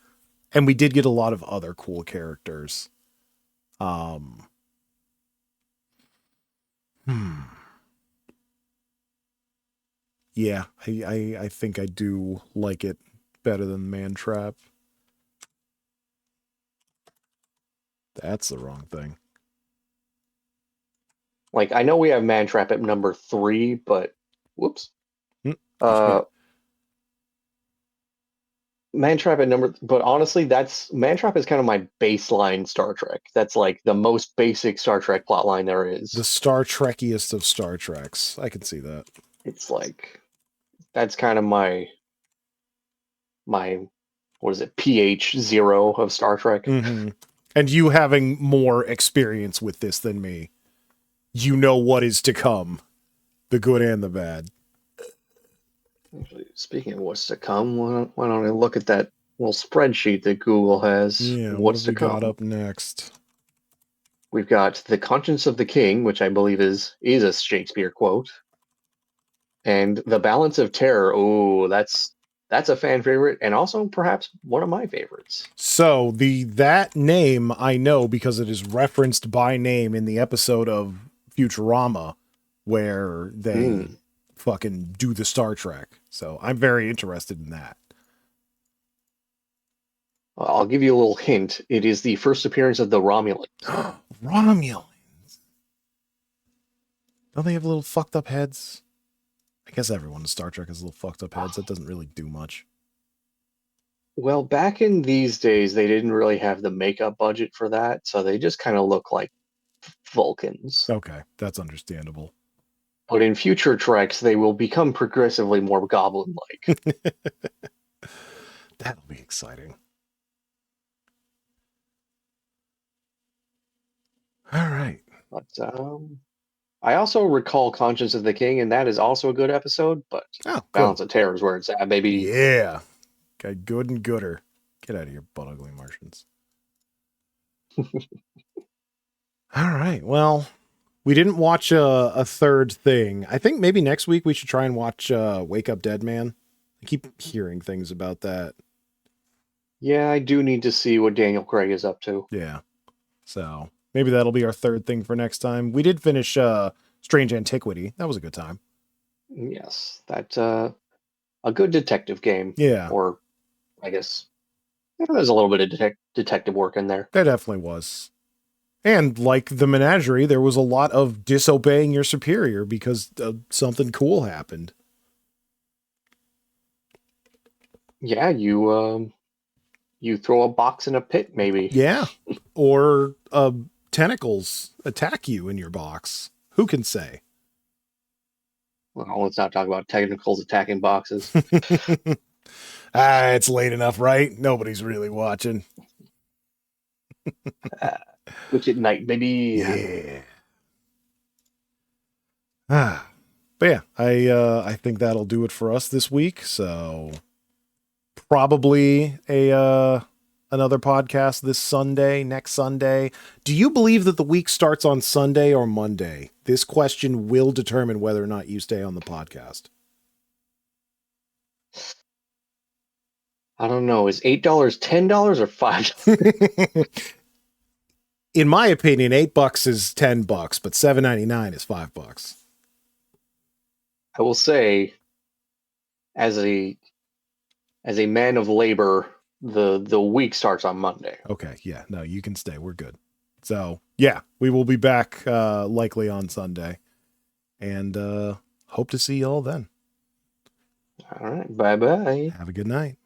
and we did get a lot of other cool characters. Yeah, I think I do like it better than Man Trap. That's the wrong thing. Like, I know we have Man Trap at number 3, but whoops. Man Trap at number, but honestly, Man Trap is kind of my baseline Star Trek. That's like the most basic Star Trek plotline there is. The Star Trekiest of Star Treks. I can see that. It's like, that's kind of my what is it, pH 0 of Star Trek. Mm-hmm. And you having more experience with this than me, you know what is to come, the good and the bad. Actually, speaking of what's to come, why don't I look at that little spreadsheet that Google has? Yeah, what What's have to we got come? up next? We've got The Conscience of the King, which I believe is a Shakespeare quote, and The Balance of Terror. Oh, that's a fan favorite, and also perhaps one of my favorites. So that name I know because it is referenced by name in the episode of Futurama where they Hmm. fucking do the Star Trek. So I'm very interested in that. I'll give you a little hint. It is the first appearance of the Romulans. Romulan. Don't they have little fucked up heads? I guess everyone in Star Trek has little fucked up heads. That doesn't really do much. Well, back in these days, they didn't really have the makeup budget for that, so they just kind of look like Vulcans. Okay, that's understandable. But in future treks, they will become progressively more goblin-like. That'll be exciting. All right. But I also recall Conscience of the King, and that is also a good episode. But Oh, good. Balance of Terror is where it's at, maybe. Yeah. Okay, good and gooder. Get out of here, butt ugly Martians. All right. Well, we didn't watch a third thing. I think maybe next week we should try and watch Wake Up Dead Man. I keep hearing things about that. Yeah, I do need to see what Daniel Craig is up to. Yeah. So maybe that'll be our third thing for next time. We did finish Strange Antiquity. That was a good time. Yes, that's a good detective game, Yeah, or I guess yeah, there's a little bit of detective work in there. that definitely was. And like the Menagerie, there was a lot of disobeying your superior because something cool happened. Yeah, you throw a box in a pit, maybe. Yeah. Or tentacles attack you in your box. Who can say? Well, let's not talk about tentacles attacking boxes. It's late enough, right? Nobody's really watching. Uh, Twitch at night, maybe. Yeah. Ah. But yeah, I think that'll do it for us this week. So probably a another podcast this Sunday, next Sunday. Do you believe that the week starts on Sunday or Monday? This question will determine whether or not you stay on the podcast. I don't know. Is $8 $10 or $5? In my opinion, $8 is $10, but $7.99 is $5. I will say, as a man of labor, the week starts on Monday. Okay, yeah, no, you can stay. We're good. So yeah, we will be back likely on Sunday, and hope to see you all then. All right. Bye bye. Have a good night.